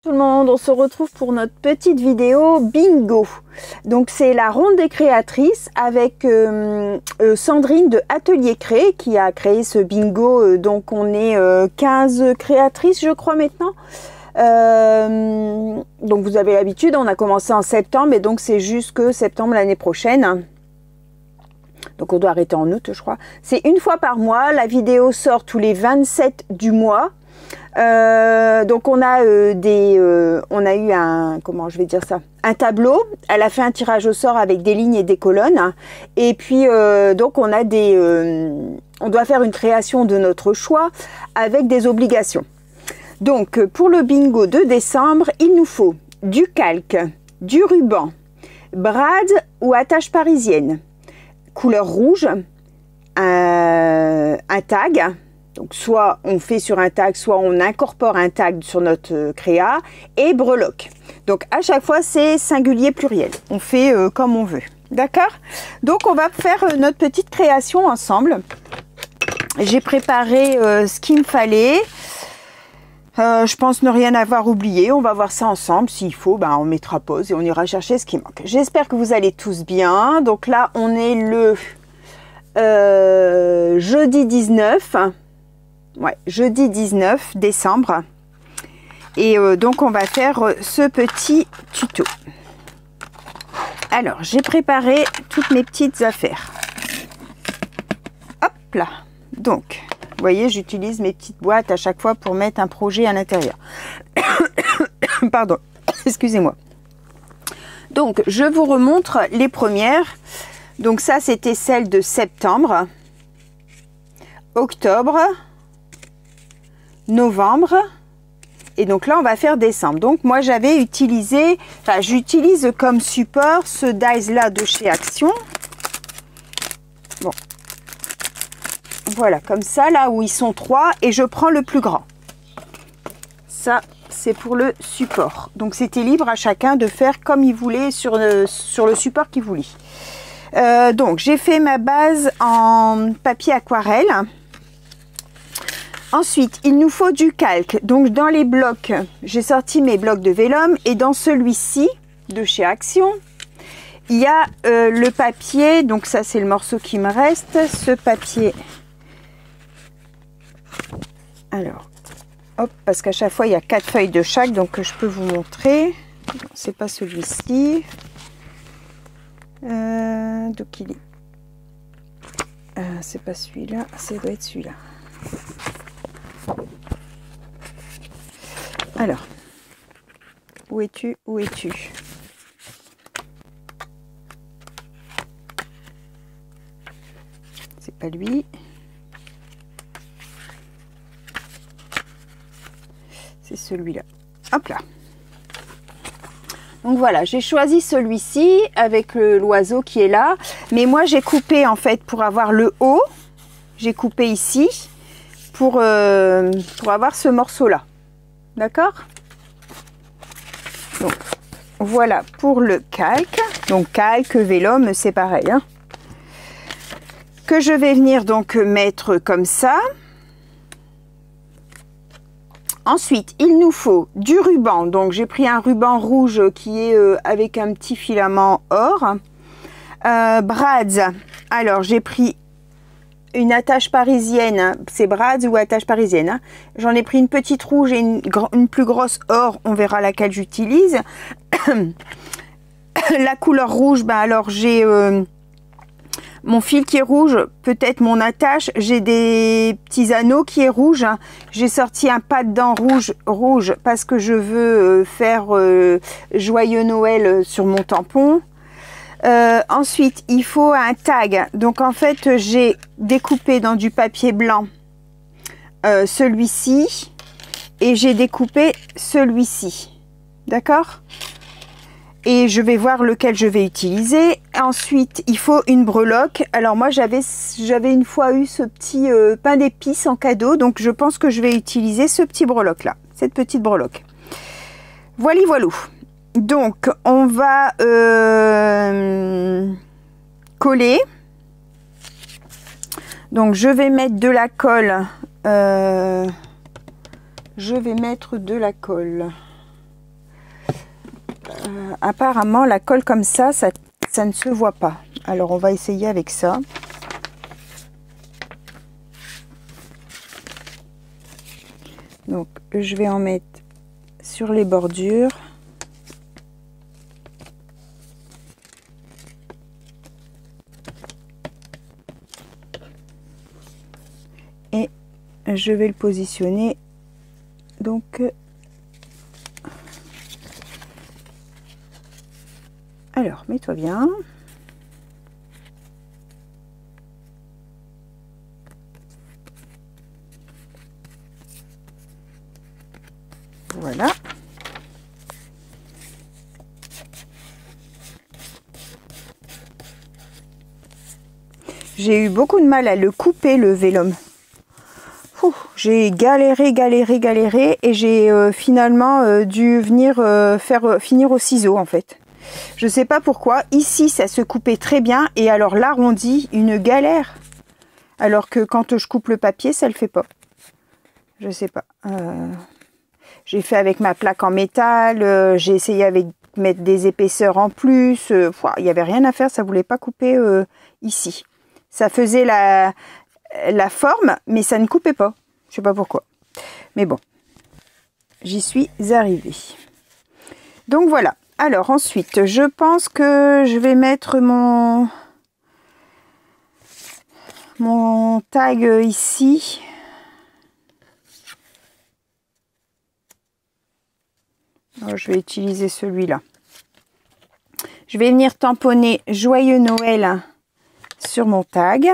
Tout le monde, on se retrouve pour notre petite vidéo bingo. Donc c'est la ronde des créatrices avec Sandrine de Atelier Cré qui a créé ce bingo. Donc on est 15 créatrices je crois maintenant. Donc vous avez l'habitude, on a commencé en septembre et donc c'est jusque septembre l'année prochaine. Donc on doit arrêter en août je crois. C'est une fois par mois, la vidéo sort tous les 27 du mois. Donc on a on a eu un, comment je vais dire ça, un tableau. Elle a fait un tirage au sort avec des lignes et des colonnes. Et puis donc on a on doit faire une création de notre choix avec des obligations. Donc pour le bingo de décembre, il nous faut du calque, du ruban, brade ou attache parisienne, couleur rouge, un tag. Donc soit on fait sur un tag, soit on incorpore un tag sur notre créa, et breloque. Donc à chaque fois c'est singulier pluriel. On fait comme on veut. D'accord? Donc on va faire notre petite création ensemble. J'ai préparé ce qu'il me fallait. Je pense ne rien avoir oublié. On va voir ça ensemble. S'il faut, ben, on mettra pause et on ira chercher ce qui manque. J'espère que vous allez tous bien. Donc là on est le jeudi 19. Ouais, jeudi 19 décembre. Et donc on va faire ce petit tuto. Alors, j'ai préparé toutes mes petites affaires. Hop là. Donc, vous voyez, j'utilise mes petites boîtes à chaque fois pour mettre un projet à l'intérieur. Pardon, excusez-moi. Donc, je vous remontre les premières. Donc ça, c'était celle de septembre, octobre, novembre, et donc là on va faire décembre. Donc moi j'avais utilisé, enfin j'utilise comme support ce dies là de chez Action. Bon, voilà, comme ça, là où ils sont 3, et je prends le plus grand. Ça c'est pour le support, donc c'était libre à chacun de faire comme il voulait sur le support qu'il voulait. Donc j'ai fait ma base en papier aquarelle. Ensuite, il nous faut du calque. Donc, dans les blocs, j'ai sorti mes blocs de vélum. Et dans celui-ci, de chez Action, il y a le papier. Donc, ça, c'est le morceau qui me reste. Ce papier. Alors, hop, parce qu'à chaque fois, il y a 4 feuilles de chaque. Donc, je peux vous montrer. C'est pas celui-ci. Donc, il est... c'est pas celui-là. Ça doit être celui-là. Alors, où es-tu? Où es-tu? C'est pas lui. C'est celui-là. Hop là. Donc voilà, j'ai choisi celui-ci avec l'oiseau qui est là. Mais moi, j'ai coupé en fait pour avoir le haut. J'ai coupé ici pour avoir ce morceau-là. D'accord? Donc, voilà pour le calque. Donc, calque, vélum, c'est pareil. Hein, que je vais venir donc mettre comme ça. Ensuite, il nous faut du ruban. Donc, j'ai pris un ruban rouge qui est avec un petit filament or. Brads. Alors, j'ai pris une attache parisienne, c'est brad ou attache parisienne. Hein. J'en ai pris une petite rouge et une plus grosse or, on verra laquelle j'utilise. La couleur rouge, ben alors j'ai mon fil qui est rouge, peut-être mon attache, j'ai des petits anneaux qui est rouge. Hein. J'ai sorti un pas de dents rouge parce que je veux faire joyeux Noël sur mon tampon. Ensuite, il faut un tag. Donc, en fait, j'ai découpé dans du papier blanc celui-ci et j'ai découpé celui-ci. D'accord? Et je vais voir lequel je vais utiliser. Ensuite, il faut une breloque. Alors, moi, j'avais une fois eu ce petit pain d'épices en cadeau. Donc, je pense que je vais utiliser ce petit breloque-là. Cette petite breloque. Voilà, voilà. Donc, on va coller. Donc, je vais mettre de la colle. Je vais mettre de la colle. apparemment la colle comme ça ne se voit pas. Alors on va essayer avec ça. Donc je vais en mettre sur les bordures. Et je vais le positionner donc alors mets-toi bien. Voilà. J'ai eu beaucoup de mal à le couper, le vélum. J'ai galéré et j'ai finalement dû venir finir au ciseau en fait. Je sais pas pourquoi. Ici, ça se coupait très bien et alors l'arrondi, une galère. Alors que quand je coupe le papier, ça le fait pas. Je sais pas. J'ai fait avec ma plaque en métal. J'ai essayé avec mettre des épaisseurs en plus. Il n'y avait rien à faire. Ça voulait pas couper ici. Ça faisait la forme, mais ça ne coupait pas. Je sais pas pourquoi. Mais bon, j'y suis arrivée. Donc voilà. Alors ensuite, je pense que je vais mettre mon tag ici. Alors, je vais utiliser celui-là. Je vais venir tamponner Joyeux Noël sur mon tag.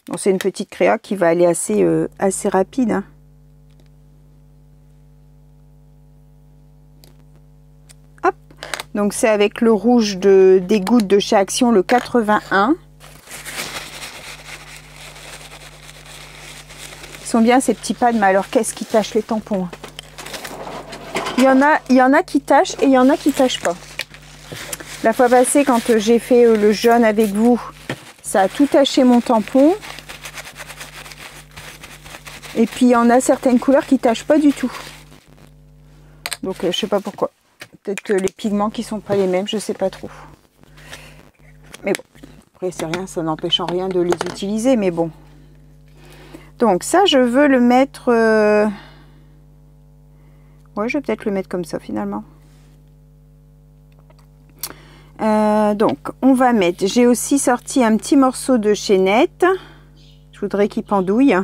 Bon, c'est une petite créa qui va aller assez rapide. Hein. Hop. Donc c'est avec le rouge des gouttes de chez Action, le 81. Ils sont bien ces petits pads, mais alors qu'est-ce qui tâche les tampons? Il y en a qui tâchent et il y en a qui tâchent pas. La fois passée, quand j'ai fait le jaune avec vous, ça a tout taché mon tampon. Et puis il y en a certaines couleurs qui tâchent pas du tout. Donc je sais pas pourquoi. Peut-être que les pigments qui sont pas les mêmes, je sais pas trop. Mais bon, après c'est rien, ça n'empêche en rien de les utiliser, mais bon. Donc ça, je veux le mettre... Ouais, je vais peut-être le mettre comme ça finalement. Donc, on va mettre... J'ai aussi sorti un petit morceau de chaînette. Je voudrais qu'il pendouille.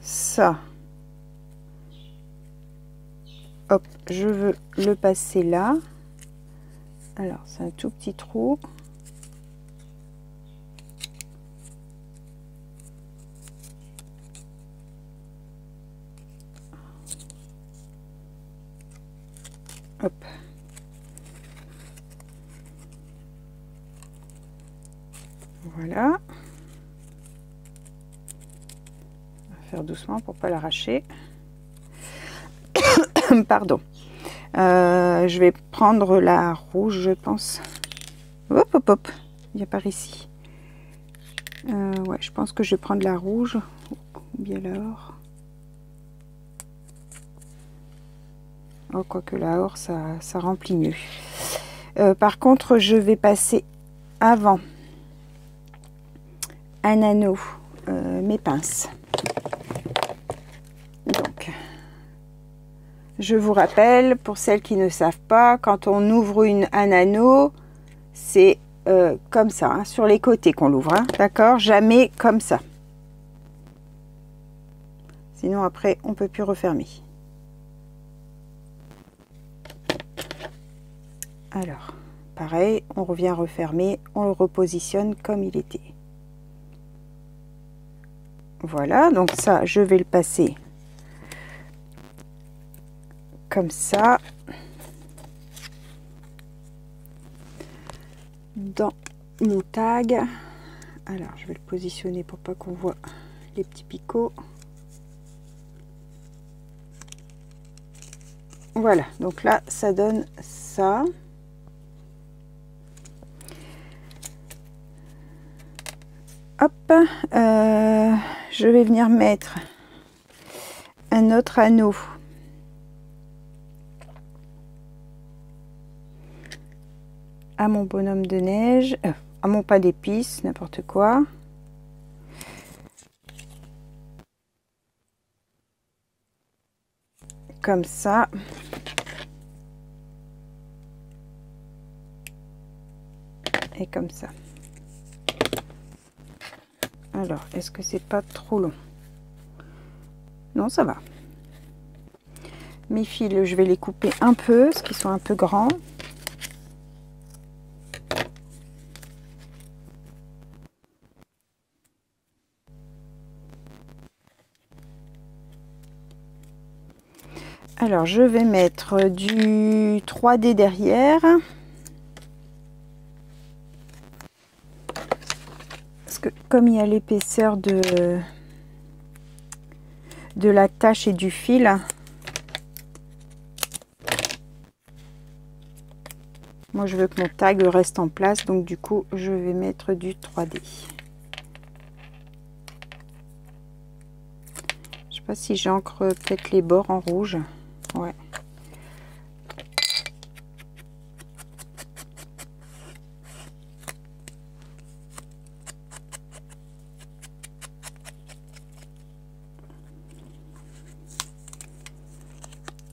Ça. Hop, je veux le passer là. Alors, c'est un tout petit trou. Hop. Voilà. On va faire doucement pour pas l'arracher. Pardon. Je vais prendre la rouge, je pense. Hop, hop, hop. Il y a par ici. Ouais, je pense que je vais prendre la rouge. Ou bien l'or. Oh, quoique la or, ça remplit mieux. Par contre, je vais passer avant un anneau mes pinces. Donc, je vous rappelle, pour celles qui ne savent pas, quand on ouvre un anneau, c'est comme ça, hein, sur les côtés qu'on l'ouvre, hein, d'accord? Jamais comme ça. Sinon, après, on ne peut plus refermer. Alors, pareil, on revient refermer, on le repositionne comme il était. Voilà, donc ça, je vais le passer comme ça dans mon tag. Alors, je vais le positionner pour pas qu'on voit les petits picots. Voilà, donc là, ça donne ça. Hop, je vais venir mettre un autre anneau. À mon bonhomme de neige, à mon pain d'épices, n'importe quoi. Comme ça. Et comme ça. Alors, est-ce que c'est pas trop long? Non, ça va. Mes fils, je vais les couper un peu, parce qu'ils sont un peu grands. Alors, je vais mettre du 3D derrière. Parce que comme il y a l'épaisseur de la tâche et du fil, moi je veux que mon tag reste en place, donc du coup je vais mettre du 3D. Je sais pas si j'encre peut-être les bords en rouge. Ouais.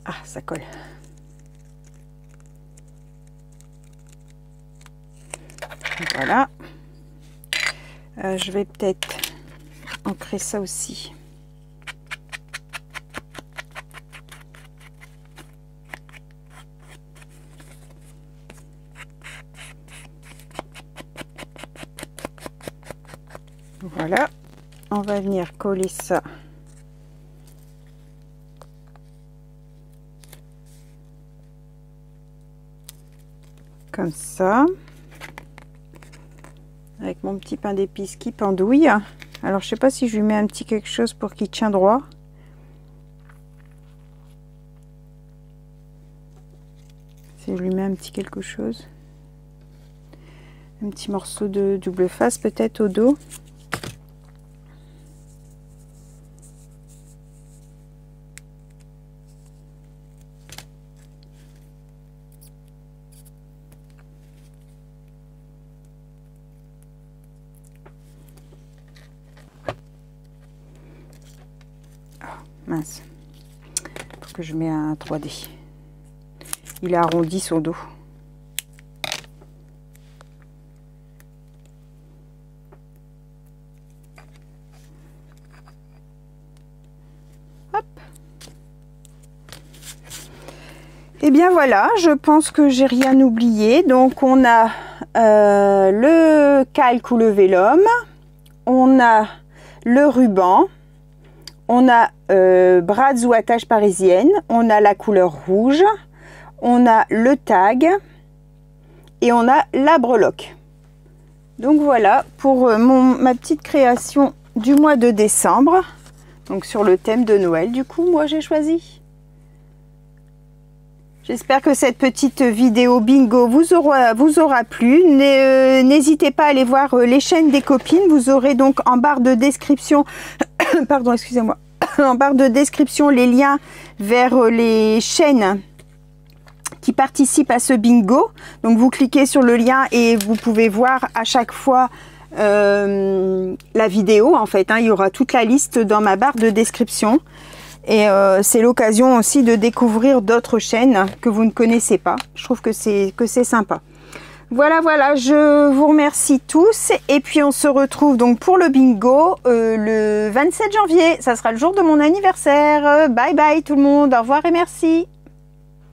Ah, ça colle. Voilà. Je vais peut-être ancrer ça aussi. Voilà, on va venir coller ça comme ça, avec mon petit pain d'épices qui pendouille. Alors je sais pas si je lui mets un petit quelque chose pour qu'il tient droit. Si je lui mets un petit quelque chose, un petit morceau de double face peut-être au dos. Mince, faut que je mets un 3D. Il a arrondi son dos. Hop. Et bien voilà, je pense que j'ai rien oublié. Donc on a le calque ou le vélum, on a le ruban. On a brads ou attache parisienne, on a la couleur rouge, on a le tag et on a la breloque. Donc voilà pour ma petite création du mois de décembre. Donc sur le thème de Noël, du coup, moi j'ai choisi. J'espère que cette petite vidéo bingo vous aura plu. N'hésitez pas à aller voir les chaînes des copines. Vous aurez donc en barre de description, pardon, excusez-moi, en barre de description les liens vers les chaînes qui participent à ce bingo. Donc vous cliquez sur le lien et vous pouvez voir à chaque fois la vidéo en fait. Il y aura toute la liste dans ma barre de description. Et c'est l'occasion aussi de découvrir d'autres chaînes que vous ne connaissez pas. Je trouve que c'est sympa. Voilà, je vous remercie tous. Et puis on se retrouve donc pour le bingo le 27 janvier. Ça sera le jour de mon anniversaire. Bye bye tout le monde. Au revoir et merci.